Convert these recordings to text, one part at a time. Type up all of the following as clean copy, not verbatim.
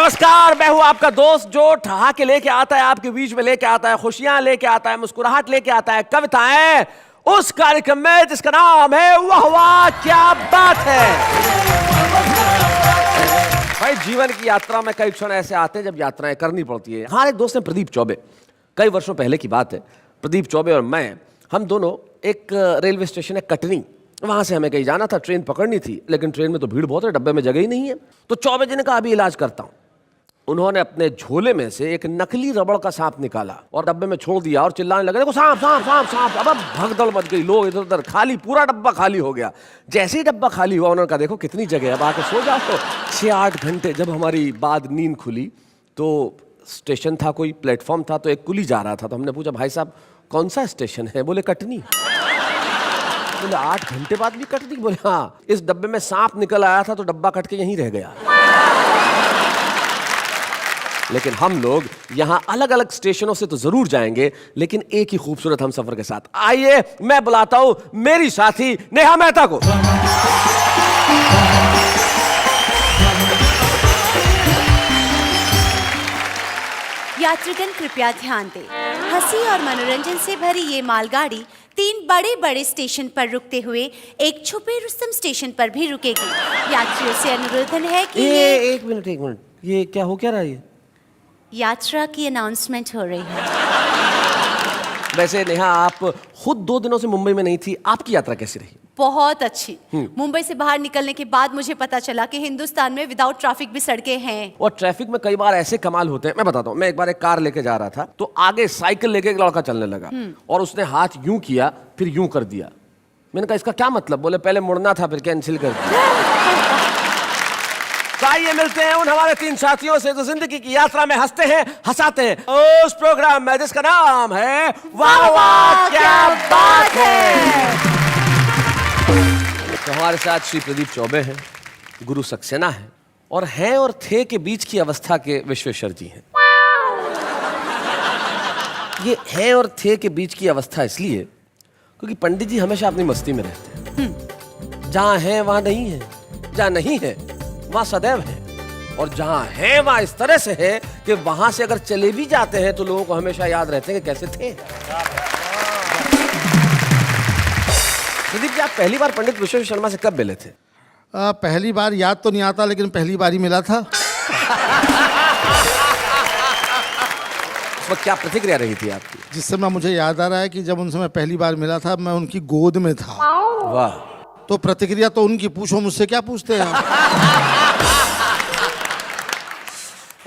नमस्कार, मैं हूं आपका दोस्त जो ठहाके लेके आता है, आपके बीच में लेके आता है, खुशियां लेके आता है, मुस्कुराहट लेके आता है, कविताएं उस कार्यक्रम में जिसका नाम है वाह वाह क्या बात है। भाई जीवन की यात्रा में कई क्षण ऐसे आते हैं जब यात्राएं करनी पड़ती है। हमारे एक दोस्त हैं प्रदीप चौबे, कई वर्षों पहले की बात है। प्रदीप चौबे और मैं, हम दोनों एक रेलवे स्टेशन है कटनी, वहां से हमें कहीं जाना था, ट्रेन पकड़नी थी, लेकिन ट्रेन में तो भीड़ बहुत है, डब्बे में जगह ही नहीं है। तो चौबे जी ने कहा अभी इलाज करता हूं। उन्होंने अपने झोले में से एक नकली रबड़ का सांप निकाला और डब्बे में छोड़ दिया और चिल्लाने लगे देखो सांप सांप सांप सांप। अब भगदड़ मच गई, लोग इधर उधर, खाली पूरा डब्बा खाली हो गया। जैसे ही डब्बा खाली हुआ उन्होंने कहा देखो कितनी जगह है, अब आके सो जाओ। तो 6-8 घंटे जब हमारी बाद नींद खुली तो स्टेशन था, कोई प्लेटफॉर्म था, तो एक कुली जा रहा था। तो हमने पूछा भाई साहब कौन सा स्टेशन है? बोले कटनी। बोले 8 घंटे बाद भी कटनी? बोले हाँ, इस डब्बे में सांप निकल आया था तो डब्बा कट के यहीं रह गया। लेकिन हम लोग यहां अलग अलग स्टेशनों से तो जरूर जाएंगे, लेकिन एक ही खूबसूरत हम सफर के साथ। आइए मैं बुलाता हूं मेरी साथी नेहा मेहता को। यात्रीगण कृपया ध्यान दें, हंसी और मनोरंजन से भरी ये मालगाड़ी 3 बड़े बड़े स्टेशन पर रुकते हुए एक छुपे रुस्तम स्टेशन पर भी रुकेगी। यात्रियों से अनुरोधन है कि एक मिनट, ये क्या हो क्या रहा है? यात्रा की अनाउंसमेंट हो रही है। वैसे नेहा आप खुद 2 दिनों से मुंबई में नहीं थी, आपकी यात्रा कैसी रही? बहुत अच्छी। मुंबई से बाहर निकलने के बाद मुझे पता चला कि हिंदुस्तान में विदाउट ट्रैफिक भी सड़कें हैं। और ट्रैफिक में कई बार ऐसे कमाल होते हैं, मैं बताता हूँ। मैं एक बार एक कार लेके जा रहा था तो आगे साइकिल लेके एक लड़का चलने लगा और उसने हाथ यूं किया फिर यूं कर दिया। मैंने कहा इसका क्या मतलब? बोले पहले मुड़ना था फिर कैंसिल कर दिया। तो आइए मिलते हैं उन हमारे 3 साथियों से जो जिंदगी की यात्रा में हंसते हैं, हंसाते हैं, उस प्रोग्राम में जिसका नाम है वाह वाह क्या बात है। तो हमारे साथ श्री प्रदीप चौबे हैं, गुरु सक्सेना है और हैं और थे के बीच की अवस्था के विश्वेश्वर जी हैं। ये हैं और थे के बीच की अवस्था इसलिए क्योंकि पंडित जी हमेशा अपनी मस्ती में रहते हैं। जहां है वहां नहीं है, जहां नहीं है वहां सदैव है, और जहां है वहां इस तरह से है कि वहां से अगर चले भी जाते हैं तो लोगों को हमेशा याद रहते हैं कि कैसे थे। प्रदीप जी आप पहली बार पंडित विश्वेश्वर शर्मा से कब मिले थे? पहली बार याद तो नहीं आता, लेकिन पहली बार ही मिला था। उस वक्त क्या प्रतिक्रिया रही थी आपकी? जिस समय मुझे याद आ रहा है कि जब उनसे मैं पहली बार मिला था, मैं उनकी गोद में था। वाह। तो प्रतिक्रिया तो उनकी, पूछो मुझसे क्या पूछते हैं आप?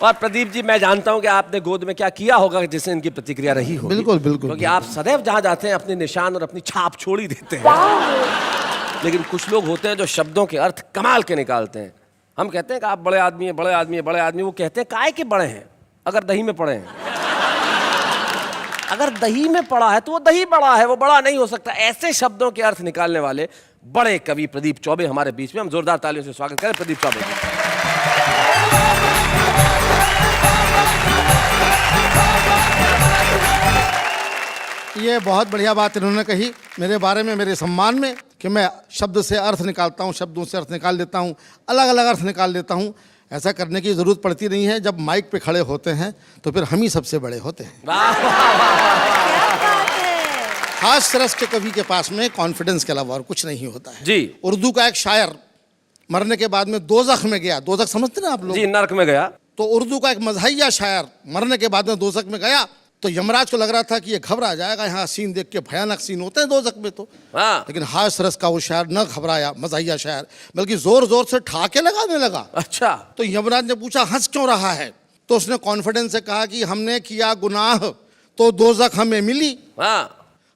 और प्रदीप जी मैं जानता हूं कि आपने गोद में क्या किया होगा जिससे इनकी प्रतिक्रिया रही होगी। बिल्कुल बिल्कुल, क्योंकि आप सदैव जहां जाते हैं अपने निशान और अपनी छाप छोड़ ही देते हैं। लेकिन कुछ लोग होते हैं जो शब्दों के अर्थ कमाल के निकालते हैं। हम कहते हैं कि आप बड़े आदमी हैं, बड़े आदमी हैं, बड़े आदमी। वो कहते हैं काहे के बड़े हैं? अगर दही में पड़े हैं। अगर दही में पड़ा है तो वो दही बड़ा है, वो बड़ा नहीं हो सकता। ऐसे शब्दों के अर्थ निकालने वाले बड़े कवि प्रदीप चौबे हमारे बीच में। हम जोरदार तालियों से स्वागत करें प्रदीप चौबे का। ये बहुत बढ़िया बात इन्होंने कही मेरे बारे में, मेरे सम्मान में, कि मैं शब्द से अर्थ निकालता हूँ, शब्दों से अर्थ निकाल लेता हूँ, अलग अलग अर्थ निकाल लेता हूँ। ऐसा करने की ज़रूरत पड़ती नहीं है। जब माइक पे खड़े होते हैं तो फिर हम ही सबसे बड़े होते हैं। खास रस के कवि के पास में कॉन्फिडेंस के अलावा और कुछ नहीं होता है जी। उर्दू का एक शायर मरने के बाद में दोज़ख में गया। दोज़ख समझते ना आप लोग? जी, नर्क में गया। तो उर्दू का एक मज़हिया शायर मरने के बाद में दोज़ख में गया तो यमराज को लग रहा था कि ये घबरा जाएगा, यहाँ सीन देख के, भयानक सीन होते हैं दोज़ख में तो। लेकिन हास रस का वो शायर न घबराया, मज़हिया शायर, बल्कि जोर जोर से ठाके लगाने लगा। अच्छा। तो यमराज ने पूछा हंस क्यों रहा है? तो उसने कॉन्फिडेंस से कहा कि हमने किया गुनाह तो दोज़ख हमें मिली।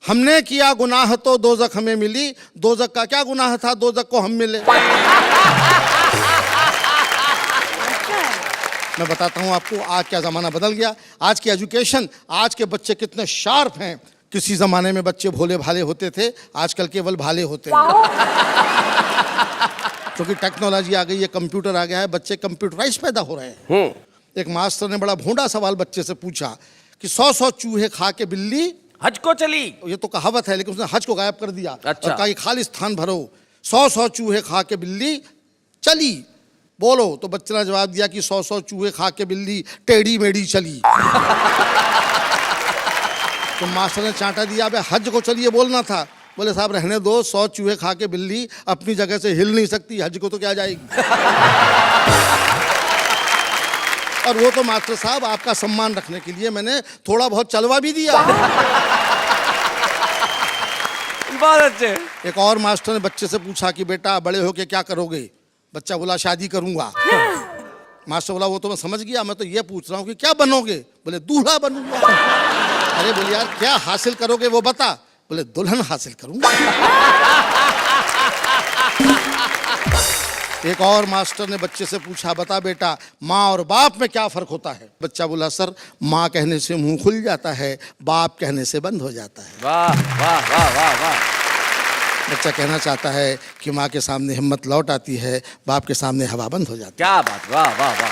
हमने किया गुनाह तो दोज़ख हमें मिली। दोज़ख का क्या गुनाह था, दोज़ख को हम मिले। मैं बताता हूँ आपको आज क्या ज़माना बदल गया। आज की एजुकेशन, आज के बच्चे कितने शार्प हैं। किसी ज़माने में बच्चे भोले भाले होते थे, आजकल केवल भाले होते हैं। क्योंकि टेक्नोलॉजी आ गई है, कंप्यूटर आ गया है, बच्चे कंप्यूटराइज पैदा हो रहे हैं। एक मास्टर ने बड़ा भोंडा सवाल बच्चे से पूछा कि 100 चूहे खा के बिल्ली हज को चली। ये तो कहावत है, लेकिन उसने हज को गायब कर दिया। अच्छा। और कहा कि खाली स्थान भरो। 100 चूहे खा के बिल्ली चली। बोलो। तो बच्चे ने जवाब दिया कि 100 चूहे खा के बिल्ली टेढ़ी मेढ़ी चली। तो मास्टर ने चांटा दिया, अबे हज को चलिए बोलना था। बोले साहब रहने दो, 100 चूहे खा के बिल्ली अपनी जगह से हिल नहीं सकती, हज को तो क्या जाएगी। और वो तो मास्टर साहब आपका सम्मान रखने के लिए मैंने थोड़ा बहुत चलवा भी दिया। बहुत अच्छे। एक और मास्टर ने बच्चे से पूछा कि बेटा बड़े होके क्या करोगे। बच्चा बोला शादी करूंगा। मास्टर बोला वो तो मैं समझ गया, मैं तो ये पूछ रहा हूँ कि क्या बनोगे। बोले दूल्हा बनूंगा। अरे बोले यार क्या हासिल करोगे वो बता। बोले दुल्हन हासिल करूंगा। एक और मास्टर ने बच्चे से पूछा बता बेटा माँ और बाप में क्या फर्क होता है। बच्चा बोला सर माँ कहने से मुंह खुल जाता है, बाप कहने से बंद हो जाता है। वाह वाह वाह वाह वाह। बच्चा कहना चाहता है कि माँ के सामने हिम्मत लौट आती है, बाप के सामने हवा बंद हो जाती है। क्या बात, वाह वाह वाह।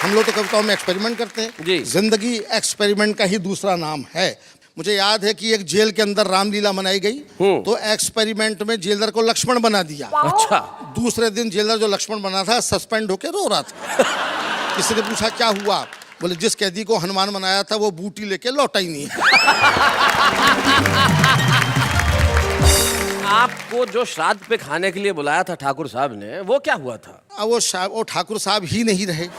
हम लोग तो कविताओं में एक्सपेरिमेंट करते हैं जी। जिंदगी एक्सपेरिमेंट का ही दूसरा नाम है। मुझे याद है कि एक जेल के अंदर रामलीला मनाई गई, तो एक्सपेरिमेंट में जेलर को लक्ष्मण बना दिया। अच्छा। दूसरे दिन जेलर जो लक्ष्मण बना था सस्पेंड होकर रो रहा था। किसी ने पूछा क्या हुआ। बोले जिस कैदी को हनुमान बनाया था वो बूटी लेके लौटा ही नहीं। आपको जो श्राद्ध पे खाने के लिए बुलाया था ठाकुर साहब ने, वो क्या हुआ था? अब वो ठाकुर साहब ही नहीं रहे।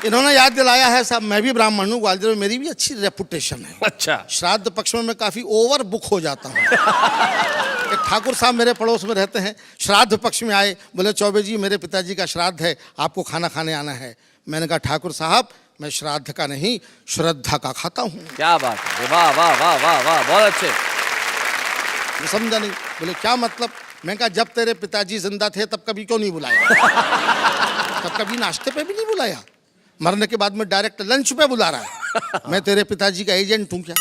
इन्होंने याद दिलाया है साहब मैं भी ब्राह्मण हूँ, ग्वालियर में मेरी भी अच्छी रेपुटेशन है। अच्छा। श्राद्ध पक्ष में मैं काफी ओवर बुक हो जाता हूँ। एक ठाकुर साहब मेरे पड़ोस में रहते हैं, श्राद्ध पक्ष में आए, बोले चौबे जी मेरे पिताजी का श्राद्ध है, आपको खाना खाने आना है। मैंने कहा ठाकुर साहब मैं श्राद्ध का नहीं श्रद्धा का खाता हूँ। क्या बात है, वाह वाह वाह वाह वाह, बहुत अच्छे। समझा नहीं। बोले क्या मतलब। मैं कहा जब तेरे पिताजी जिंदा थे तब कभी क्यों नहीं बुलाया। तब कभी नाश्ते पे भी नहीं बुलाया, मरने के बाद में डायरेक्ट लंच पे बुला रहा है। मैं तेरे पिताजी का एजेंट हूँ क्या।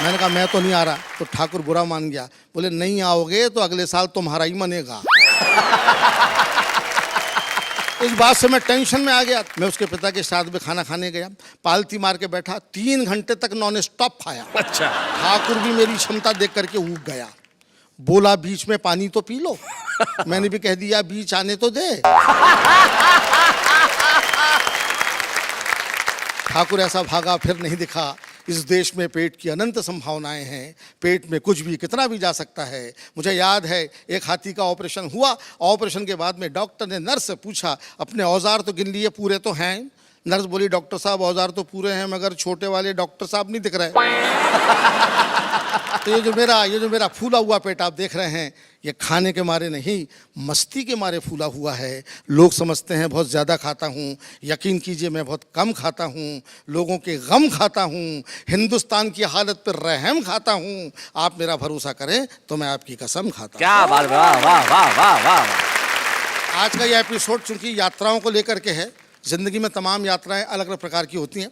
मैंने कहा मैं तो नहीं आ रहा। तो ठाकुर बुरा मान गया, बोले नहीं आओगे तो अगले साल तुम्हारा ही मनेगा। इस बात से मैं टेंशन में आ गया। मैं उसके पिता के साथ में खाना खाने गया, पालती मार के बैठा, 3 घंटे तक नॉन स्टॉप खाया। अच्छा। ठाकुर भी मेरी क्षमता देख करके ऊब गया, बोला बीच में पानी तो पी लो। मैंने भी कह दिया बीच आने तो दे। ठाकुर ऐसा भागा फिर नहीं दिखा। इस देश में पेट की अनंत संभावनाएं हैं, पेट में कुछ भी कितना भी जा सकता है। मुझे याद है एक हाथी का ऑपरेशन हुआ, ऑपरेशन के बाद में डॉक्टर ने नर्स से पूछा अपने औजार तो गिन लिए, पूरे तो हैं। नर्स बोली डॉक्टर साहब औजार तो पूरे हैं मगर छोटे वाले डॉक्टर साहब नहीं दिख रहे। तो ये जो मेरा फूला हुआ पेट आप देख रहे हैं, ये खाने के मारे नहीं मस्ती के मारे फूला हुआ है। लोग समझते हैं बहुत ज़्यादा खाता हूँ, यकीन कीजिए मैं बहुत कम खाता हूँ। लोगों के गम खाता हूँ, हिंदुस्तान की हालत पर रहम खाता हूँ। आप मेरा भरोसा करें तो मैं आपकी कसम खाता हूँ। क्या बात, वाह वाह वाह वाह वाह। आज का ये एपिसोड चूंकि यात्राओं को लेकर के है, ज़िंदगी में तमाम यात्राएं अलग अलग प्रकार की होती हैं।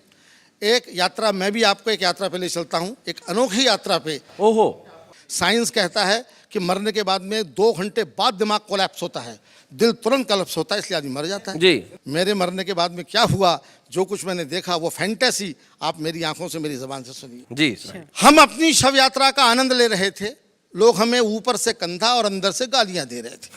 एक यात्रा मैं भी आपको एक यात्रा पे ले चलता हूँ, एक अनोखी यात्रा पे। ओहो। साइंस कहता है कि मरने के बाद में 2 घंटे बाद दिमाग कोलैप्स होता है, दिल तुरंत कोलैप्स होता है, इसलिए आदमी मर जाता है। जी। मेरे मरने के बाद में क्या हुआ, जो कुछ मैंने देखा वो फैंटेसी आप मेरी आंखों से मेरी जबान से सुनिए। जी। हम अपनी शव यात्रा का आनंद ले रहे थे, लोग हमें ऊपर से कंधा और अंदर से गालियां दे रहे थे।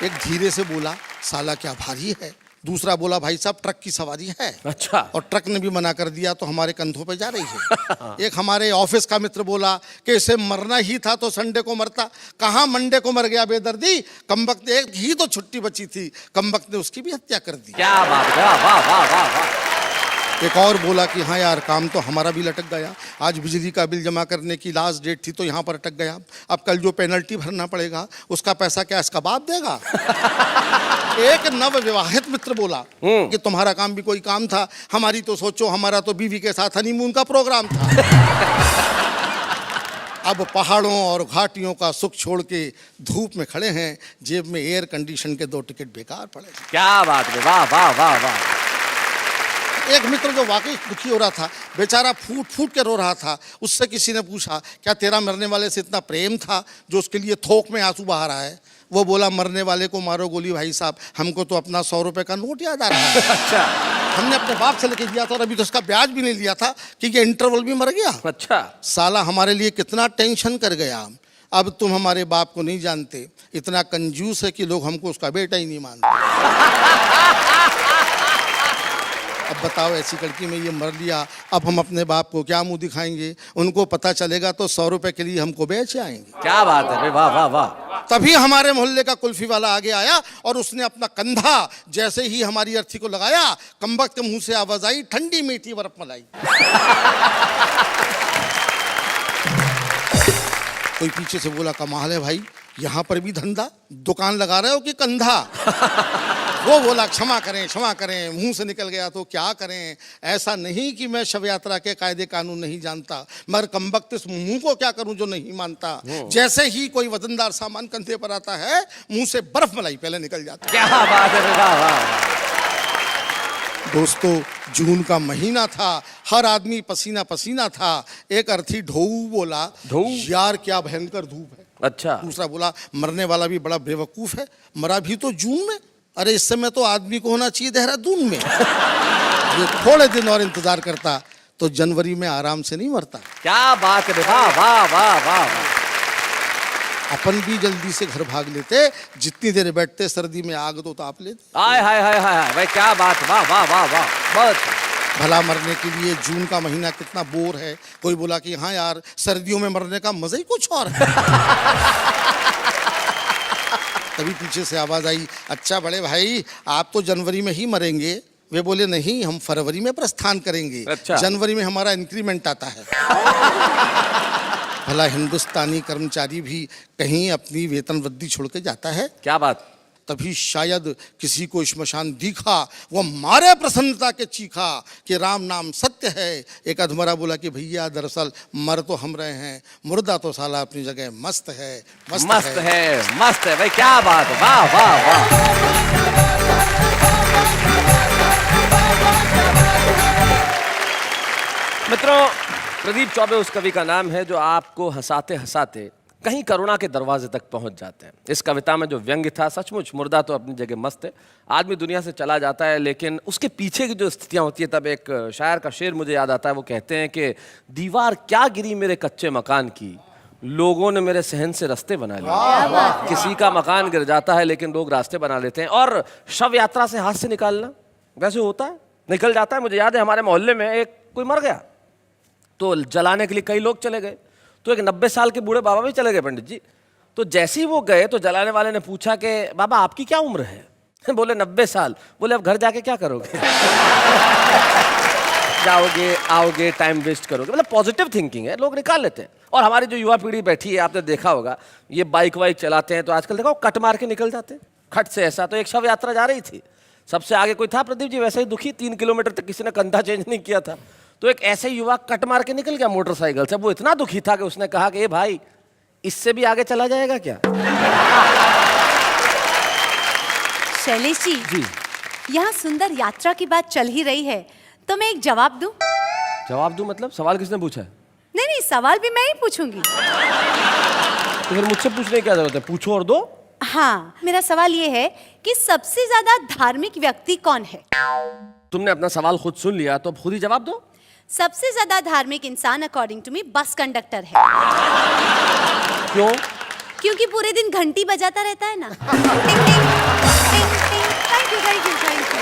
एक धीरे से बोला साला क्या भारी है, दूसरा बोला भाई साहब ट्रक की सवारी है। अच्छा। और ट्रक ने भी मना कर दिया तो हमारे कंधों पे जा रही है। एक हमारे ऑफिस का मित्र बोला कि इसे मरना ही था तो संडे को मरता, कहाँ मंडे को मर गया बेदर्दी, कमबख्त एक ही तो छुट्टी बची थी, कमबख्त ने उसकी भी हत्या कर दी। क्या बात, वाह वाह वाह वाह वाह। एक और बोला कि हाँ यार काम तो हमारा भी लटक गया, आज बिजली का बिल जमा करने की लास्ट डेट थी तो यहाँ पर अटक गया, अब कल जो पेनल्टी भरना पड़ेगा उसका पैसा क्या इसका बाप देगा। एक नव विवाहित मित्र बोला कि तुम्हारा काम भी कोई काम था, हमारी तो सोचो, हमारा तो बीवी के साथ हनीमून का प्रोग्राम था। अब पहाड़ों और घाटियों का सुख छोड़ के धूप में खड़े हैं, जेब में एयर कंडीशन के 2 टिकट बेकार पड़े। क्या बात है, वाह वाह वाह वाह। एक मित्र जो वाकई दुखी हो रहा था, बेचारा फूट फूट के रो रहा था, उससे किसी ने पूछा क्या तेरा मरने वाले से इतना प्रेम था जो उसके लिए थोक में आंसू बहा रहा है। वो बोला मरने वाले को मारो गोली भाई साहब, हमको तो अपना 100 रुपए का नोट याद आ रहा है। अच्छा हमने अपने बाप से लेके दिया था और अभी तो उसका ब्याज भी नहीं लिया था कि ये इंटरवल भी मर गया। अच्छा। साला हमारे लिए कितना टेंशन कर गया। अब तुम हमारे बाप को नहीं जानते, इतना कंजूस है कि लोग हमको उसका बेटा ही नहीं मानते। अब बताओ ऐसी लड़की में ये मर लिया, अब हम अपने बाप को क्या मुंह दिखाएंगे? उनको पता चलेगा तो 100 रुपए के लिए हमको बेच आएंगे। क्या बात है, वाह वाह वाह। तभी हमारे मोहल्ले का कुल्फी वाला आगे आया और उसने अपना कंधा जैसे ही हमारी अर्थी को लगाया, कमबख्त के मुंह से आवाज आई, ठंडी मीठी बर्फ मलाई। कोई पीछे से बोला, कमाल है भाई, यहाँ पर भी धंधा, दुकान लगा रहे हो कि कंधा? वो बोला, क्षमा करें, मुंह से निकल गया तो क्या करें। ऐसा नहीं कि मैं शव यात्रा के कायदे कानून नहीं जानता, मगर कमबख्त इस मुंह को क्या करूं जो नहीं मानता। जैसे ही कोई वजनदार सामान कंधे पर आता है, मुंह से बर्फ मलाई पहले निकल जाती है। क्या बात है, वाह वाह। दोस्तों, जून का महीना था, हर आदमी पसीना पसीना था। एक अर्थी ढोऊ बोला, ढोऊ? यार क्या भयंकर धूप है। अच्छा। दूसरा बोला, मरने वाला भी बड़ा बेवकूफ है, मरा भी तो जून में। अरे इस समय तो आदमी को होना चाहिए देहरादून में। ये थोड़े दिन और इंतजार करता तो जनवरी में आराम से नहीं मरता। क्या बात है, वाह वाह वाह वाह। अपन भी जल्दी से घर भाग लेते, जितनी देर बैठते सर्दी में आग तो ताप लेते। हाय हाय हाय हाय भाई, क्या बात, वाह वाह वाह वाह, बहुत। भला मरने के लिए जून का महीना कितना बोर है। कोई बोला कि हाँ यार, सर्दियों में मरने का मजा ही कुछ और है। तभी पीछे से आवाज आई, अच्छा बड़े भाई, आप तो जनवरी में ही मरेंगे। वे बोले, नहीं, हम फरवरी में प्रस्थान करेंगे। अच्छा। जनवरी में हमारा इंक्रीमेंट आता है। भला हिंदुस्तानी कर्मचारी भी कहीं अपनी वेतन वृद्धि छोड़ के जाता है? क्या बात। तभी शायद किसी को श्मशान दिखा, वो मारे प्रसन्नता के चीखा कि राम नाम सत्य है। एक अधमरा बोला कि भैया दरअसल मर तो हम रहे हैं, मुर्दा तो साला अपनी जगह मस्त है। मस्त है भाई, क्या बात है, वाह वाह वाह। मित्रों, प्रदीप चौबे उस कवि का नाम है जो आपको हंसाते हंसाते कहीं करुणा के दरवाजे तक पहुंच जाते हैं। इस कविता में जो व्यंग्य था, सचमुच मुर्दा तो अपनी जगह मस्त है, आदमी दुनिया से चला जाता है, लेकिन उसके पीछे की जो स्थितियां होती है, तब एक शायर का शेर मुझे याद आता है। वो कहते हैं कि दीवार क्या गिरी मेरे कच्चे मकान की, लोगों ने मेरे सहन से रास्ते बना लिए। किसी का मकान गिर जाता है लेकिन लोग रास्ते बना लेते हैं। और शव यात्रा से हाथ से निकालना वैसे होता है, निकल जाता है। मुझे याद है हमारे मोहल्ले में एक कोई मर गया तो जलाने के लिए कई लोग चले गए, तो एक 90 साल के बूढ़े बाबा भी चले गए पंडित जी। तो जैसे ही वो गए तो जलाने वाले ने पूछा कि बाबा आपकी क्या उम्र है? बोले 90 साल। बोले अब घर जाके क्या करोगे? जाओगे आओगे, टाइम वेस्ट करोगे। मतलब पॉजिटिव थिंकिंग है, लोग निकाल लेते हैं। और हमारी जो युवा पीढ़ी बैठी है, आपने देखा होगा, ये बाइक वाइक चलाते हैं तो आजकल देखो कट मार के निकल जाते हैं खट से। ऐसा तो एक शव यात्रा जा रही थी, सबसे आगे कोई था प्रदीप जी वैसे ही दुखी, 3 किलोमीटर तक किसी ने कंधा चेंज नहीं किया था, तो एक ऐसे युवा कट मार के निकल गया मोटरसाइकिल से। वो इतना दुखी था कि उसने कहा कि ए भाई, इससे भी आगे चला जाएगा क्या? शैलेश जी, यहाँ सुंदर यात्रा की बात चल ही रही है, तो मैं एक जवाब दूं? जवाब दूं मतलब? सवाल किसने पूछा है? नहीं, सवाल भी मैं ही पूछूंगी। तो फिर मुझसे पूछने की क्या जरूरत है, पूछो और दो। हाँ, मेरा सवाल ये है कि सबसे ज्यादा धार्मिक व्यक्ति कौन है? तुमने अपना सवाल खुद सुन लिया तो अब खुद ही जवाब दो। सबसे ज्यादा धार्मिक इंसान according to me bus conductor है। क्यों? क्योंकि पूरे दिन घंटी बजाता रहता है ना। टिंग टिंग टिंग टिंग। Thank you thank you thank you.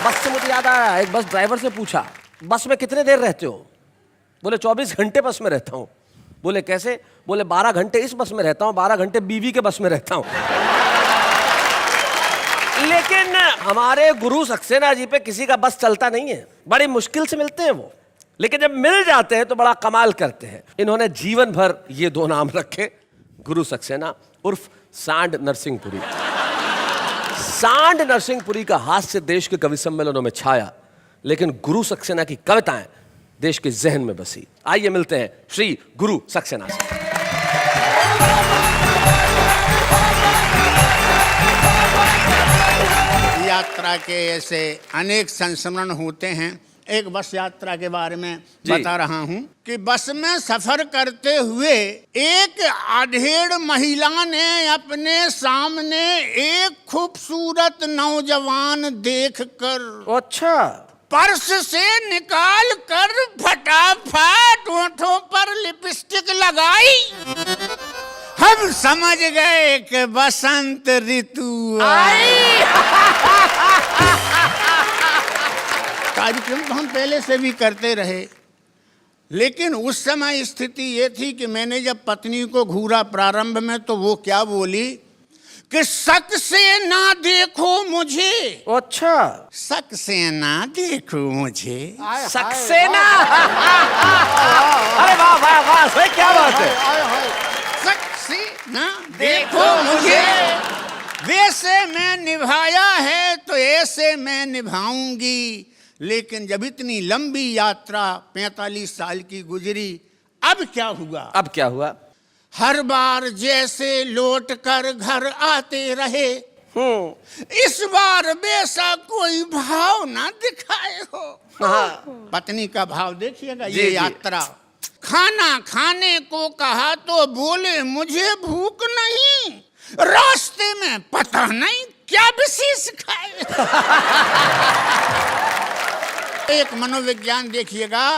बस से मुझे याद आया, एक बस ड्राइवर से पूछा, बस में कितने देर रहते हो? बोले 24 घंटे बस में रहता हूँ। बोले कैसे? बोले 12 घंटे इस बस में रहता हूँ, 12 घंटे बीवी के बस में रहता हूँ। लेकिन हमारे गुरु सक्सेना जी पे किसी का बस चलता नहीं है, बड़ी मुश्किल से मिलते हैं वो, लेकिन जब मिल जाते हैं तो बड़ा कमाल करते हैं। इन्होंने जीवन भर ये 2 नाम रखे, गुरु सक्सेना उर्फ सांड नरसिंहपुरी। सांड नरसिंहपुरी का हास्य देश के कवि सम्मेलनों में छाया, लेकिन गुरु सक्सेना की कविताएं देश के जहन में बसी। आइए मिलते हैं श्री गुरु सक्सेना से। यात्रा के ऐसे अनेक संस्मरण होते हैं एक बस यात्रा के बारे में जी। बता रहा हूं कि बस में सफर करते हुए एक अधेड़ महिला ने अपने सामने एक खूबसूरत नौजवान देखकर अच्छा, पर्स से निकाल कर फटाफट होठों पर लिपस्टिक लगाई। हम समझ गए कि बसंत ऋतु आई। कार्यक्रम तो हम पहले से भी करते रहे, लेकिन उस समय स्थिति ये थी कि मैंने जब पत्नी को घूरा प्रारंभ में, तो वो क्या बोली कि शक से ना देखो मुझे। अच्छा, शक से ना देखो मुझे। सक्सेना। अरे वाह वाह वाह, सही, क्या बात है। शक से ना देखो मुझे, वैसे मैं निभाया है तो ऐसे मैं निभाऊंगी। लेकिन जब इतनी लंबी यात्रा 45 साल की गुजरी, अब क्या हुआ? अब क्या हुआ? हर बार जैसे लौट कर घर आते रहे, इस बार वैसा कोई भाव ना दिखाए हो। पत्नी का भाव देखिएगा। जी, ये जी। यात्रा, खाना खाने को कहा तो बोले मुझे भूख नहीं, रास्ते में पता नहीं क्या विशेष खाए। एक मनोविज्ञान देखिएगा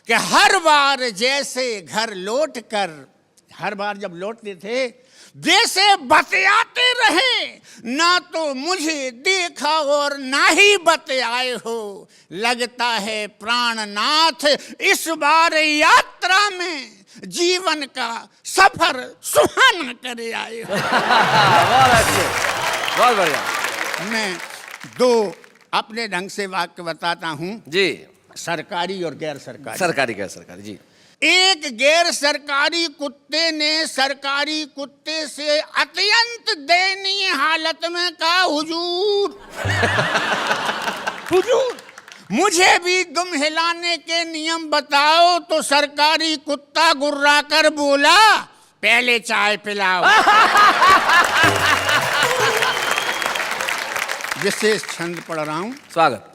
कि हर बार जैसे घर लौट कर, हर बार जब लौटते थे जैसे बतियाते रहे, ना तो मुझे देखा और ना ही बतियाए हो। लगता है प्राणनाथ इस बार यात्रा में जीवन का सफर सुहाना करे आए हो। बहुत अच्छे, बहुत बढ़िया। मैं दो अपने ढंग से वाक्य बताता हूं, जी, सरकारी और गैर सरकारी। सरकारी क्या सरकारी? जी। एक गैर सरकारी कुत्ते ने सरकारी कुत्ते से अत्यंत दयनीय हालत में कहा, हुजूर हुजूर मुझे भी दुम हिलाने के नियम बताओ। तो सरकारी कुत्ता गुर्रा कर बोला, पहले चाय पिलाओ। विशेष छंद पढ़ रहा हूं। स्वागत।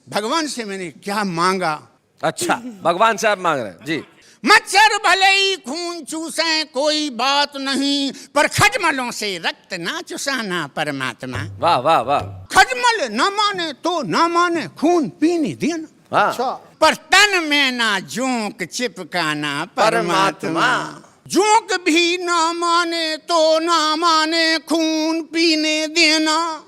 भगवान से मैंने क्या मांगा? अच्छा, भगवान से आप मांग रहे हैं? जी। मच्छर भले ही खून चूसे कोई बात नहीं, पर खजमलों से रक्त ना चुसाना परमात्मा। वाह वाह वाह। खजमल न माने तो न माने, खून पीने देना। हाँ। पर तन में ना जोंक चिपकाना परमात्मा। जोंक भी ना माने तो ना माने, खून पीने देना।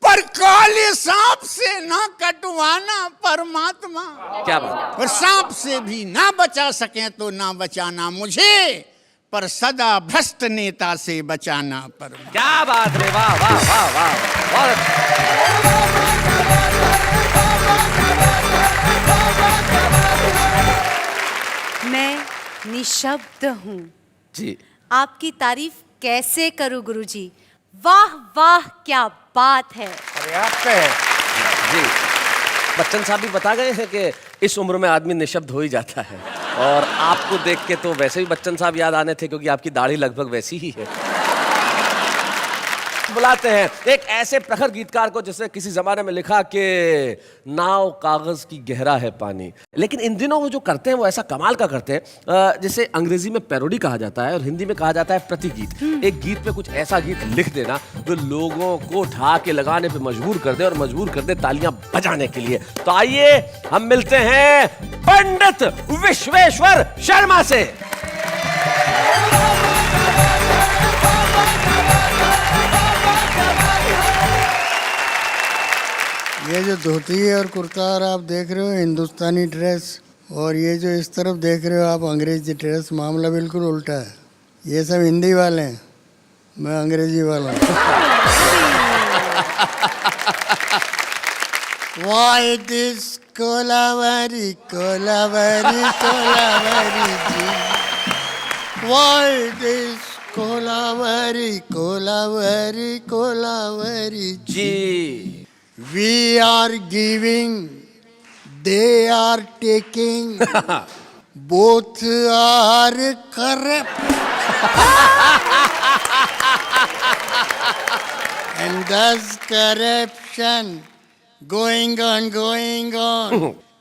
पर काले सांप से ना कटवाना परमात्मा। क्या बात। और सांप से भी ना बचा सके तो ना बचाना मुझे, पर सदा भ्रष्ट नेता से बचाना परमात्मा। क्या बात रे, वाह वाह वाह वाह, बहुत अच्छा। मैं निशब्द हूँ, जी। आपकी तारीफ कैसे करूँ गुरुजी। वाह वाह, क्या बात है। पर्याप्त है। जी, बच्चन साहब भी बता गए हैं कि इस उम्र में आदमी निशब्द हो ही जाता है, और आपको देख के तो वैसे भी बच्चन साहब याद आने थे, क्योंकि आपकी दाढ़ी लगभग वैसी ही है। बुलाते हैं एक ऐसे प्रखर गीतकार को जिसने किसी जमाने में लिखा कि नाव कागज की गहरा है पानी, लेकिन इन दिनों वो जो करते हैं वो ऐसा कमाल का करते हैं, जिसे अंग्रेजी में पैरोडी कहा जाता है और हिंदी में कहा जाता है प्रतिगीत। एक गीत पे कुछ ऐसा गीत लिख देना जो लोगों को उठा के लगाने पे मजबूर कर दे, और मजबूर कर दे तालियां बजाने के लिए। तो आइए हम मिलते हैं पंडित विश्वेश्वर शर्मा से। ये जो धोती है और कुर्ता और आप देख रहे हो हिंदुस्तानी ड्रेस, और ये जो इस तरफ देख रहे हो आप अंग्रेजी ड्रेस, मामला बिल्कुल उल्टा है। ये सब हिंदी वाले हैं, मैं अंग्रेजी वाला हूँ। Why this Kolaveri Kolaveri Kolaveri ji, Why this Kolaveri Kolaveri Kolaveri ji. We are giving, they are taking, both are corrupt. And thus corruption going on,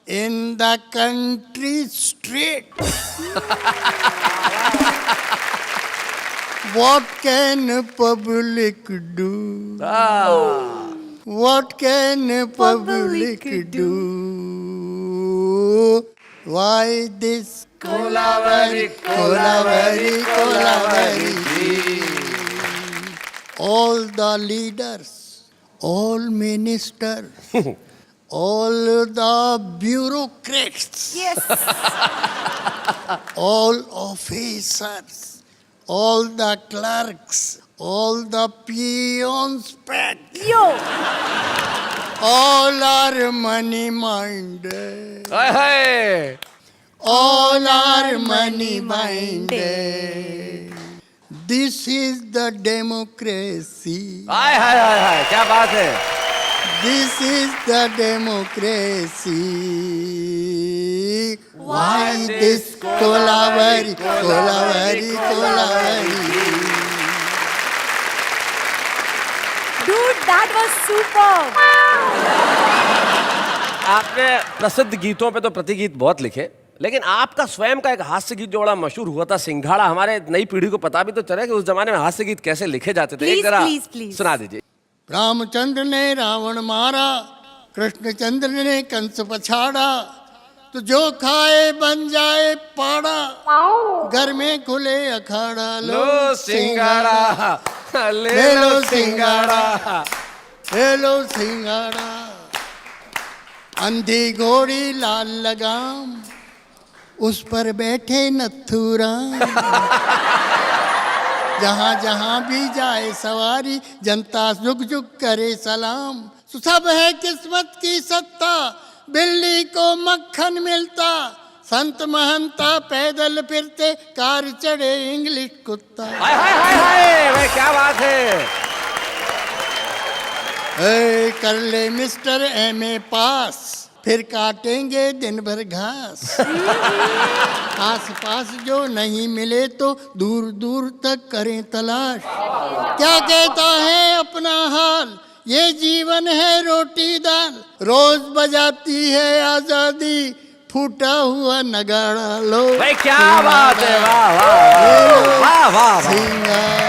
in the country street. What can public do? What can public do? Why this Kolavari, Kolavari, Kolavari? All the leaders, all ministers, all the bureaucrats, Yes. all officers, all the clerks, all the peons, Yo. all are money minded. Hi hi All are money minded. This is the democracy. हाय हाय हाय हाय, क्या बात है। This is the democracy. Why this Kolavari, Kolavari, Kolavari? Dude, that was superb. आपने प्रसिद्ध गीतों पे तो प्रतिगीत बहुत लिखे, लेकिन आपका स्वयं का एक हास्य गीत जो बड़ा मशहूर हुआ था, सिंघाड़ा, हमारे नई पीढ़ी को पता भी तो चले कि उस जमाने में हास्य गीत कैसे लिखे जाते थे। एक Please, जरा please, please. सुना दीजिए। रामचंद्र ने रावण मारा, कृष्णचंद्र ने कंस पछाड़ा, तो जो खाए बन जाए पाड़ा, घर में खुले अखाड़ा, लो सिंघाड़ा, ले लो सिंघाड़ा, ले लो सिंघाड़ा। अंधी घोड़ी लाल लगाम, उस पर बैठे नथुराम। जहाँ जहाँ भी जाए सवारी, जनता झुक झुक करे सलाम। सब है किस्मत की सत्ता, बिल्ली को मक्खन मिलता। संत महंता पैदल फिरते, कार चढ़े इंग्लिश कुत्ता। हाय हाय हाय हाय, भाई क्या बात है। ए, कर ले मिस्टर एमए पास, फिर काटेंगे दिन भर घास। आस पास जो नहीं मिले तो दूर दूर तक करें तलाश। क्या कहता है अपना हाल, ये जीवन है रोटी दाल। रोज बजाती है आजादी, फूटा हुआ नगाड़ा लो। भाई क्या बात है, वाह वाह वाह वाह। सिंगार।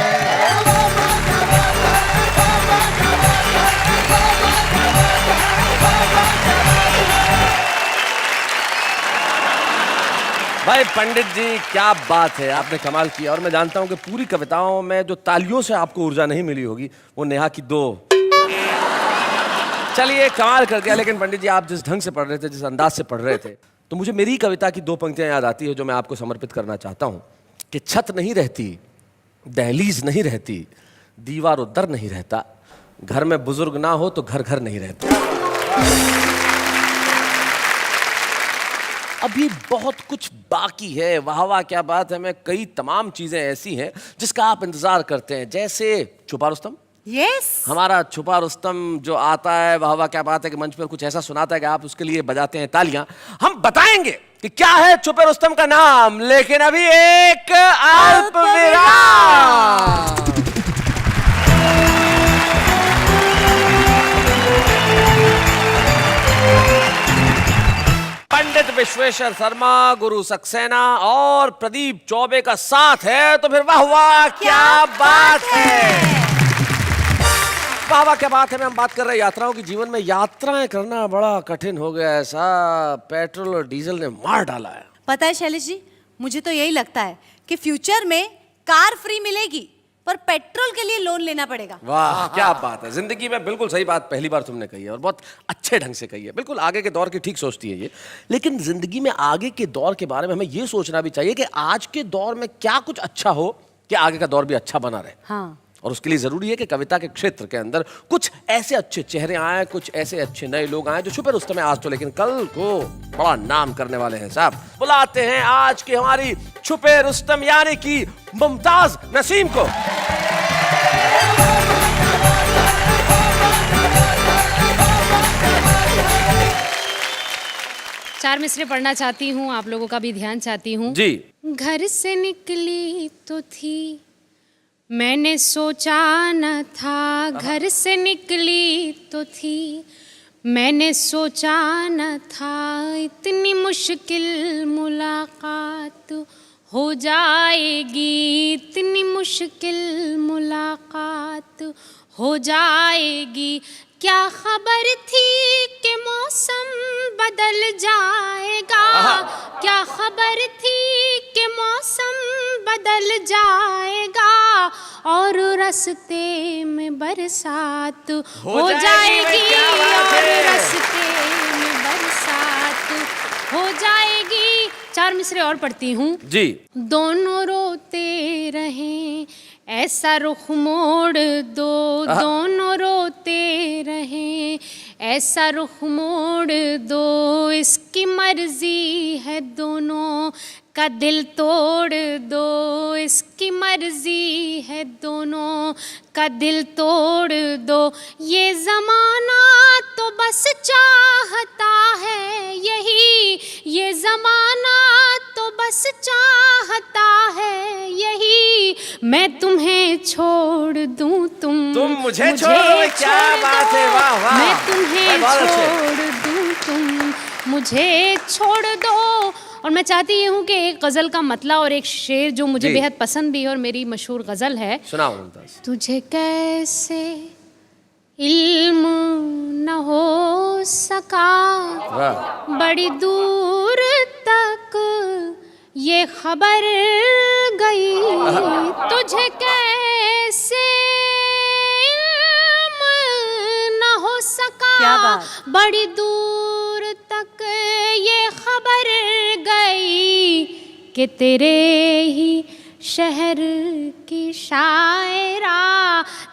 भाई पंडित जी क्या बात है, आपने कमाल किया। और मैं जानता हूं कि पूरी कविताओं में जो तालियों से आपको ऊर्जा नहीं मिली होगी वो नेहा की दो। चलिए कमाल कर दिया। लेकिन पंडित जी आप जिस ढंग से पढ़ रहे थे, जिस अंदाज से पढ़ रहे थे, तो मुझे मेरी कविता की दो पंक्तियां याद आती है जो मैं आपको समर्पित करना चाहता हूं कि छत नहीं रहती, दहलीज नहीं रहती, दीवार और दर नहीं रहता, घर में बुजुर्ग ना हो तो घर घर नहीं रहता। अभी बहुत कुछ बाकी है। वाह वाह क्या बात है। मैं कई तमाम चीजें ऐसी हैं जिसका आप इंतजार करते हैं, जैसे छुपा रुस्तम। Yes. हमारा छुपा रुस्तम जो आता है, वाह वाह क्या बात है कि मंच पर कुछ ऐसा सुनाता है कि आप उसके लिए बजाते हैं तालियां। हम बताएंगे कि क्या है छुपे रुस्तम का नाम, लेकिन अभी एक अल्प विराम। पंडित विश्वेश्वर शर्मा, गुरु सक्सेना और प्रदीप चौबे का साथ है तो फिर वाह वाह क्या बात है। वाह वाह क्या बात है। मैं हम बात कर रहे हैं यात्राओं की। जीवन में यात्राएं करना बड़ा कठिन हो गया है साहब, पेट्रोल और डीजल ने मार डाला है। पता है शैलेश जी, मुझे तो यही लगता है कि फ्यूचर में कार फ्री मिलेगी पर पेट्रोल के लिए लोन लेना पड़ेगा। वाह क्या बात है। जिंदगी में बिल्कुल सही बात पहली बार तुमने कही है और बहुत अच्छे ढंग से कही है। बिल्कुल आगे के दौर की ठीक सोचती है ये। लेकिन जिंदगी में आगे के दौर के बारे में हमें ये सोचना भी चाहिए कि आज के दौर में क्या कुछ अच्छा हो कि आगे का दौर भी अच्छा बना रहे। हाँ। और उसके लिए जरूरी है कि कविता के क्षेत्र के अंदर कुछ ऐसे अच्छे चेहरे आए, कुछ ऐसे अच्छे नए लोग आए जो छुपे रुस्तम है आज तो, लेकिन कल को बड़ा नाम करने वाले हैं साहब। बुलाते हैं आज की हमारी छुपे रुस्तम यानी कि मुमताज नसीम को। चार मिसरे पढ़ना चाहती हूँ, आप लोगों का भी ध्यान चाहती हूँ जी। घर से निकली तो थी, मैंने सोचा न था। घर से निकली तो थी, मैंने सोचा न था इतनी मुश्किल मुलाकात हो जाएगी, इतनी मुश्किल मुलाकात हो जाएगी। क्या खबर थी कि मौसम बदल जाएगा, क्या खबर थी कि मौसम बदल जाएगा और रास्ते में बरसात हो जाएगी, और रास्ते में बरसात हो जाएगी। 4 मिसरे और पढ़ती हूँ जी। दोनों रोते रहें ऐसा रुख मोड़ दो, दोनों रोते रहें ऐसा रुख मोड़ दो, इसकी मर्जी है दोनों का दिल तोड़ दो, इसकी मर्जी है दोनों का दिल तोड़ दो। ये ज़माना तो बस चाहता है यही, ये ज़माना तो बस चाहता है यही, मैं तुम्हें छोड़ दूं तुम मुझे छोड़ दो। क्या बात है, वाह वाह। मैं तुम्हें छोड़ दूं तुम मुझे छोड़ दो। और मैं चाहती हूँ कि एक गज़ल का मतला और एक शेर जो मुझे बेहद पसंद भी है और मेरी मशहूर गज़ल है, सुनाओ मुमताज। तुझे कैसे इल्म न हो सका, वाह। बड़ी दूर तक ये खबर गई, तुझे कैसे इल्म न हो सका, क्या बात। बड़ी दूर तक ये खबर गई कि तेरे ही शहर की शायरा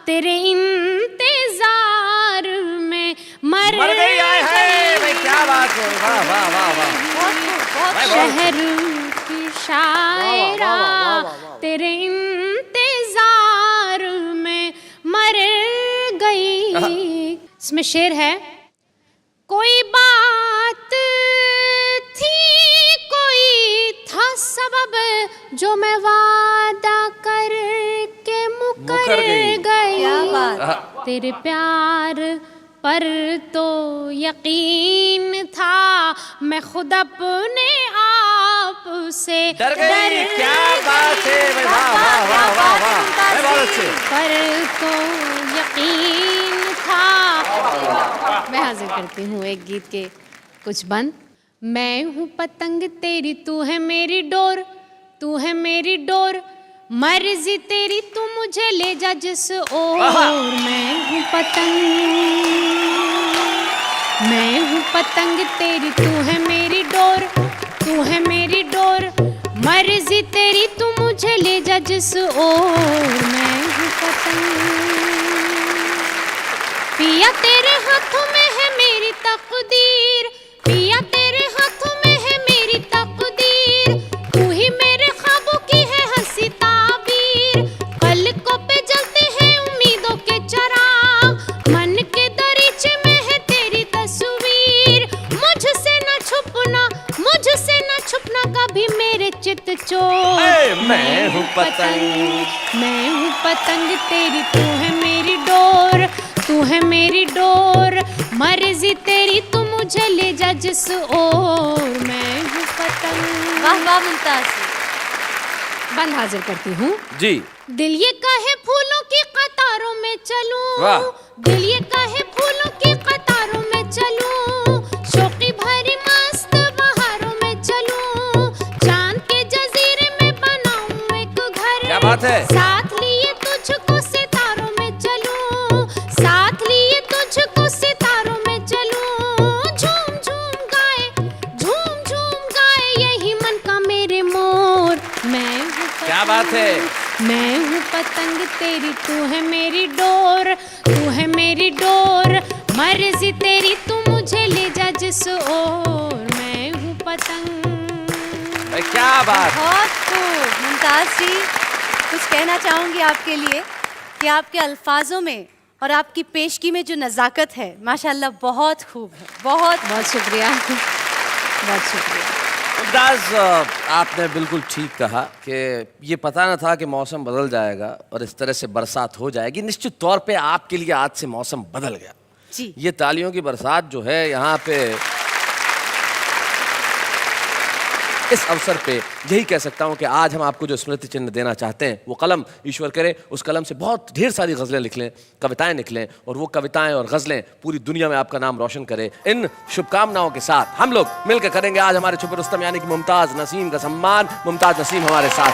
तेरे इंतजार में मर गई। आए हाय भाई, क्या बात है, वाह वाह वाह वाह। शहर की शायरा तेरे इंतजार में मर गई। इसमें शेर है, कोई बात थी कोई था सबब जो मैं वादा करके मुकर गई, क्या बात। तेरे प्यार पर तो यकीन था, मैं खुद अपने आप से डर गई। क्या बात है भाई, वाह वाह वाह वाह वाह, बहुत अच्छे। पर तो यकीन था। मैं हाजिर करती हूँ एक गीत के कुछ बंद। मैं हूँ पतंग तेरी तू है मेरी डोर, तू है मेरी डोर, मर्जी तेरी तू मुझे ले जा जिस ओर। मैं हूँ पतंग, मैं हूँ पतंग तेरी तू है मेरी डोर, तू है मेरी डोर, मर्जी तेरी तू मुझे ले जा जिस ओर। मैं हूँ पतंग, पिया तेरे हाथों में है मेरी तकदीर, पिया तेरे हाथों में है मेरी तकदीर, तू ही मेरे ख्वाबों की है हंसी ताबीर। पलकों पे जलते हैं उम्मीदों के चिराग, मन के दरीचे में है तेरी तस्वीर। मुझसे न छुपना, मुझसे न छुपना कभी मेरे चित चोर। मैं हूँ पतंग, मैं हूँ पतंग तेरी तू है मेरी डोर, तू है मेरी डोर, मर्जी तेरी तू मुझे ले जा जिस ओर। मैं हूँ पतंग। वाह वाह मुमताज। बंद हाजिर करती हूँ जी। दिल ये कहे फूलों की कतारों में चलूं, वाह। दिल ये कहे फूलों की कतारों में चलूं, शौकी भरी मस्त बहारों में चलूं, चांद के जजीरे में बनाऊं एक घर। क्या बात है। साथ लिए तुझको सितारों में चलूं, साथ लिए तुझको सितारों में चलूं, झूम झूम गाए, झूम झूम गाए यही मन का मेरे मोर। मैं हूँ क्या बात है। मैं हूँ पतंग तेरी तू है मेरी डोर, तू है मेरी डोर, मर्जी तेरी तू मुझे ले जा जिस ओर। मैं हूँ पतंग। भाई क्या बात। बहुत खूब मुमताज जी, कुछ कहना चाहूँगी आपके लिए कि आपके अल्फाजों में और आपकी पेशगी में जो नज़ाकत है माशाल्लाह बहुत खूब है। बहुत बहुत शुक्रिया, बहुत शुक्रिया। मुमताज, आपने बिल्कुल ठीक कहा कि ये पता न था कि मौसम बदल जाएगा और इस तरह से बरसात हो जाएगी। निश्चित तौर पे आपके लिए आज से मौसम बदल गया। जी। ये तालियों की बरसात जो है यहाँ पे इस अवसर पे यही कह सकता हूँ कि आज हम आपको जो स्मृति चिन्ह देना चाहते हैं वो कलम ईश्वर करे उस कलम से बहुत ढेर सारी गज़लें लिख लें, कविताएं निकलें और वो कविताएं और गज़लें पूरी दुनिया में आपका नाम रोशन करें। इन शुभकामनाओं के साथ हम लोग मिलकर करेंगे आज हमारे छुपे रुस्तम यानी कि मुमताज़ नसीम का सम्मान। मुमताज़ नसीम हमारे साथ।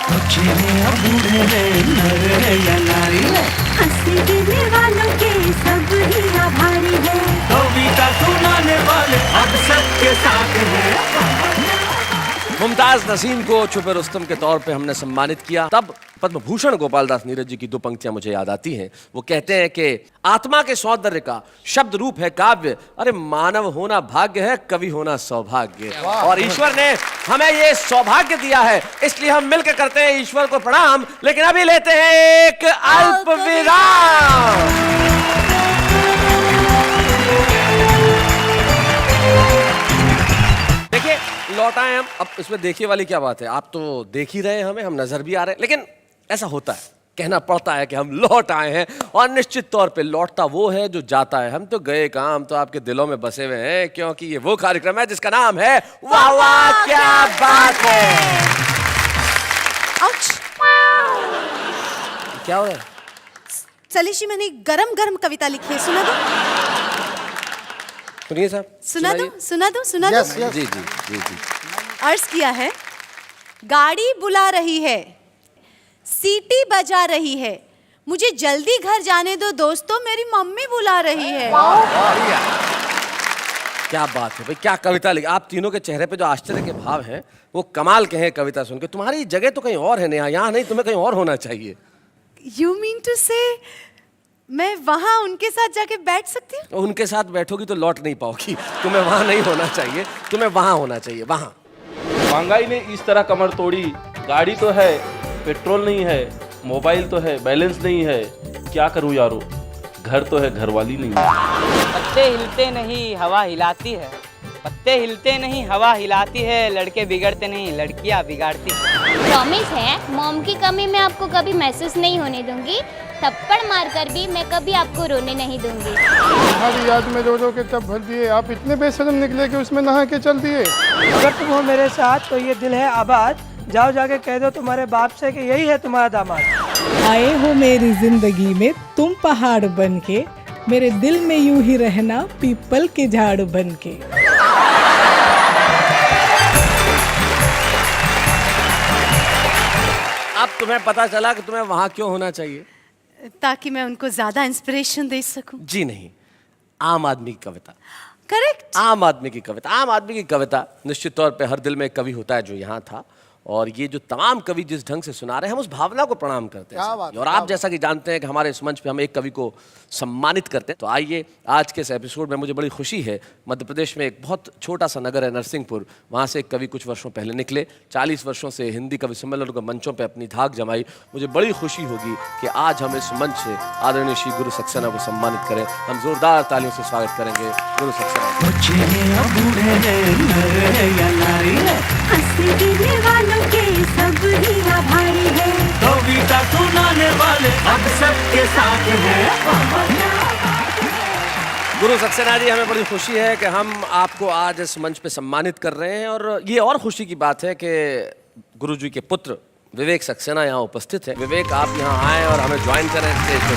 मुमताज नसीम को छुपे रुस्तम के तौर पे हमने सम्मानित किया। तब पद्म भूषण गोपाल दास नीरज जी की दो पंक्तियां मुझे याद आती हैं। वो कहते हैं कि आत्मा के सौंदर्य का शब्द रूप है काव्य, अरे मानव होना भाग्य है, कवि होना सौभाग्य। और ईश्वर ने हमें ये सौभाग्य दिया है, इसलिए हम मिलकर करते हैं ईश्वर को प्रणाम। लेकिन अभी लेते हैं एक अल्प विराम। देखिए लौट आए हम। अब इसमें देखिए वाली क्या बात है, आप तो देख ही रहे हैं हमें, हम नजर भी आ रहे हैं, लेकिन ऐसा होता है, कहना पड़ता है कि हम लौट आए हैं। और निश्चित तौर पे लौटता वो है जो जाता है। हम तो गए कहाँ, हम तो आपके दिलों में बसे हुए हैं, क्योंकि ये वो कार्यक्रम है जिसका नाम है वाह वाह क्या बात है। क्या हो रहा है? सलीश जी, मैंने गरम गरम कविता लिखी है, सुना दो। सुनिए साहब, सुना दो, सुना दो, सुना Yes, दो। yes. जी जी जी जी। अर्ज किया है, गाड़ी बुला रही है, सीटी बजा रही है, मुझे जल्दी घर जाने दो दोस्तों, मेरी मम्मी बुला रही है। क्या बात है भाई, क्या कविता लिखी। आप तीनों के चेहरे पे जो आश्चर्य के भाव हैं वो कमाल के हैं कविता सुन के। तुम्हारी जगह तो कहीं और है नेहा, यहाँ नहीं, तुम्हें कहीं और होना चाहिए। You mean to say मैं वहां उनके साथ जाके बैठ सकती हूँ? उनके साथ बैठोगी तो लौट नहीं पाओगी। तुम्हें वहां नहीं होना चाहिए, तुम्हें वहां होना चाहिए, वहां। महंगाई ने इस तरह कमर तोड़ी, गाड़ी तो है पेट्रोल नहीं है, मोबाइल तो है बैलेंस नहीं है, क्या करूं यारो, घर तो है घरवाली नहीं है। पत्ते हिलते नहीं हवा हिलाती है, पत्ते हिलते नहीं हवा हिलाती है, लड़के बिगड़ते नहीं लड़कियां बिगाड़ती है। प्रॉमिस है मॉम की कमी मैं आपको कभी महसूस नहीं होने दूंगी, थप्पड़ मारकर भी मैं कभी आपको रोने नहीं दूंगी। तुम्हारी याद में रो रो के तब भर दिए, आप इतने बेशर्म निकले कि उसमें नहा के चल दिए। अगर तुम हो मेरे साथ तो ये दिल है आबाद, जाओ जाके कह दो तुम्हारे बाप से कि यही है तुम्हारा दामाद। आए हो मेरी जिंदगी में तुम पहाड़ बन के, मेरे दिल में यूं ही रहना पीपल के झाड़ बन के। अब तुम्हें पता चला कि तुम्हें वहां क्यों होना चाहिए? ताकि मैं उनको ज्यादा इंस्पिरेशन दे सकूं। जी नहीं, आम आदमी की कविता। करेक्ट। आम आदमी की कविता, आम आदमी की कविता। निश्चित तौर पे हर दिल में एक कवि होता है जो यहाँ था, और ये जो तमाम कवि जिस ढंग से सुना रहे हैं हम उस भावना को प्रणाम करते हैं। क्या बात है, और आप जैसा कि जानते हैं कि हमारे इस मंच पे हम एक कवि को सम्मानित करते हैं। तो आइए आज के इस एपिसोड में मुझे बड़ी खुशी है, मध्य प्रदेश में एक बहुत छोटा सा नगर है नरसिंहपुर, वहाँ से एक कवि कुछ वर्षों पहले निकले, 40 वर्षों से हिंदी कवि सम्मेलन के मंचों पर अपनी धाक जमाई। मुझे बड़ी खुशी होगी कि आज हम इस मंच से आदरणीय श्री गुरु सक्सेना को सम्मानित करें। हम जोरदार तालियों से स्वागत करेंगे गुरु सक्सेना। कविता सुनाने वाले अब सबके साथ हैं। गुरु सक्सेना जी, हमें बड़ी खुशी है कि हम आपको आज इस मंच पे सम्मानित कर रहे हैं, और ये और खुशी की बात है कि गुरु जी के पुत्र विवेक सक्सेना यहाँ उपस्थित हैं। विवेक, आप यहाँ आए और हमें ज्वाइन करें स्टेज पे।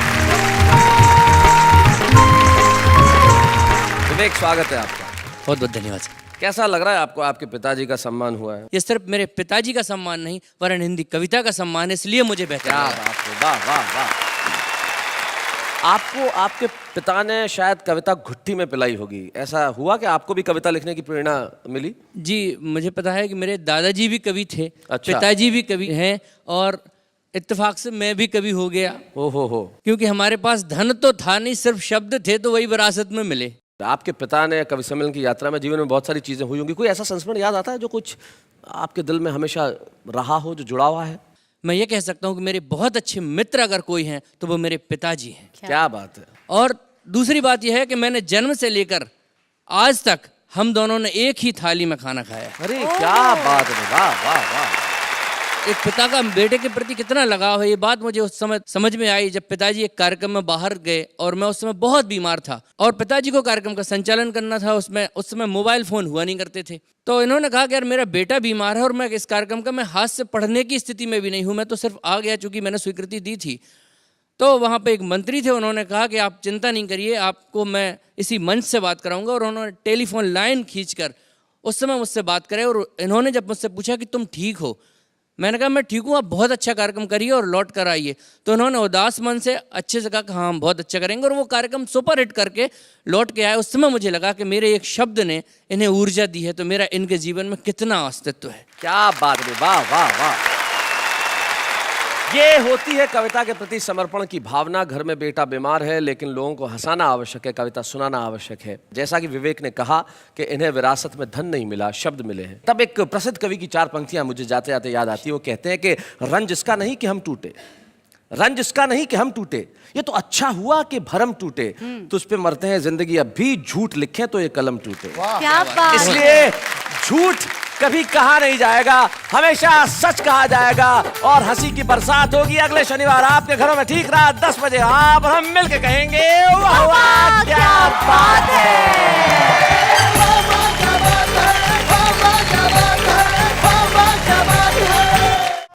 विवेक, स्वागत है आपका। बहुत बहुत धन्यवाद। कैसा लग रहा है आपको, आपके पिताजी का सम्मान हुआ है? ये सिर्फ मेरे पिताजी का सम्मान नहीं वरन हिंदी कविता का सम्मान है, इसलिए मुझे बेहतर क्या लग रहा है। बात है, वाह वाह वाह। आपको आपके पिता ने शायद कविता घुट्टी में पिलाई होगी, ऐसा हुआ कि आपको भी कविता लिखने की प्रेरणा मिली? जी, मुझे पता है कि मेरे दादाजी भी कवि थे, अच्छा। पिताजी भी कवि हैं, और इत्तेफाक से मैं भी कवि हो गया। हो क्योंकि हमारे पास धन तो था नहीं, सिर्फ शब्द थे, तो वही विरासत में मिले। आपके पिता ने कवि सम्मेलन की यात्रा में जीवन में बहुत सारी चीजें हुई होंगी, कोई ऐसा संस्मरण याद आता है जो कुछ आपके दिल में हमेशा रहा हो, जो जुड़ा हुआ है? मैं ये कह सकता हूँ कि मेरे बहुत अच्छे मित्र अगर कोई हैं तो वो मेरे पिताजी हैं। क्या बात है। और दूसरी बात यह है कि मैंने जन्म से लेकर आज तक हम दोनों ने एक ही थाली में खाना खाया। अरे क्या बात है, वाह वाह वाह। एक पिता का बेटे के प्रति कितना लगाव है, ये बात मुझे उस समय समझ में आई जब पिताजी एक कार्यक्रम में बाहर गए और मैं उस समय बहुत बीमार था और पिताजी को कार्यक्रम का संचालन करना था। उसमें उस समय मोबाइल फोन हुआ नहीं करते थे, तो इन्होंने कहा कि यार मेरा बेटा बीमार है और मैं इस कार्यक्रम का मैं हाथ से पढ़ने की स्थिति में भी नहीं हूँ, मैं तो सिर्फ आ गया चूंकि मैंने स्वीकृति दी थी। तो वहाँ पे एक मंत्री थे, उन्होंने कहा कि आप चिंता नहीं करिए, आपको मैं इसी मंच से बात कराऊंगा। और उन्होंने टेलीफोन लाइन खींचकर उस समय मुझसे बात करे और इन्होंने जब मुझसे पूछा कि तुम ठीक हो, मैंने कहा मैं ठीक हूँ, आप बहुत अच्छा कार्यक्रम करिए और लौट कर आइए। तो उन्होंने उदास मन से अच्छे से कहा कि हाँ हम बहुत अच्छा करेंगे और वो कार्यक्रम सुपर हिट करके लौट के आए। उस समय मुझे लगा कि मेरे एक शब्द ने इन्हें ऊर्जा दी है, तो मेरा इनके जीवन में कितना अस्तित्व है। क्या बात है, वाह वाह वाह। ये होती है कविता के प्रति समर्पण की भावना। घर में बेटा बीमार है लेकिन लोगों को हंसाना आवश्यक है, कविता सुनाना आवश्यक है। जैसा कि विवेक ने कहा कि इन्हें विरासत में धन नहीं मिला, शब्द मिले हैं। तब एक प्रसिद्ध कवि की 4 पंक्तियां मुझे जाते जाते याद आती है। वो कहते हैं कि रंज इसका नहीं कि हम टूटे, रंज इसका नहीं कि हम टूटे, ये तो अच्छा हुआ कि भरम टूटे, तुझ पे मरते हैं जिंदगी अब भी, झूठ लिखे तो ये कलम टूटे। क्या बात। इसलिए झूठ कभी कहा नहीं जाएगा, हमेशा सच कहा जाएगा और हंसी की बरसात होगी अगले शनिवार आपके घरों में ठीक रात 10 बजे। आप हम मिलकर कहेंगे वाह वाह क्या बात है।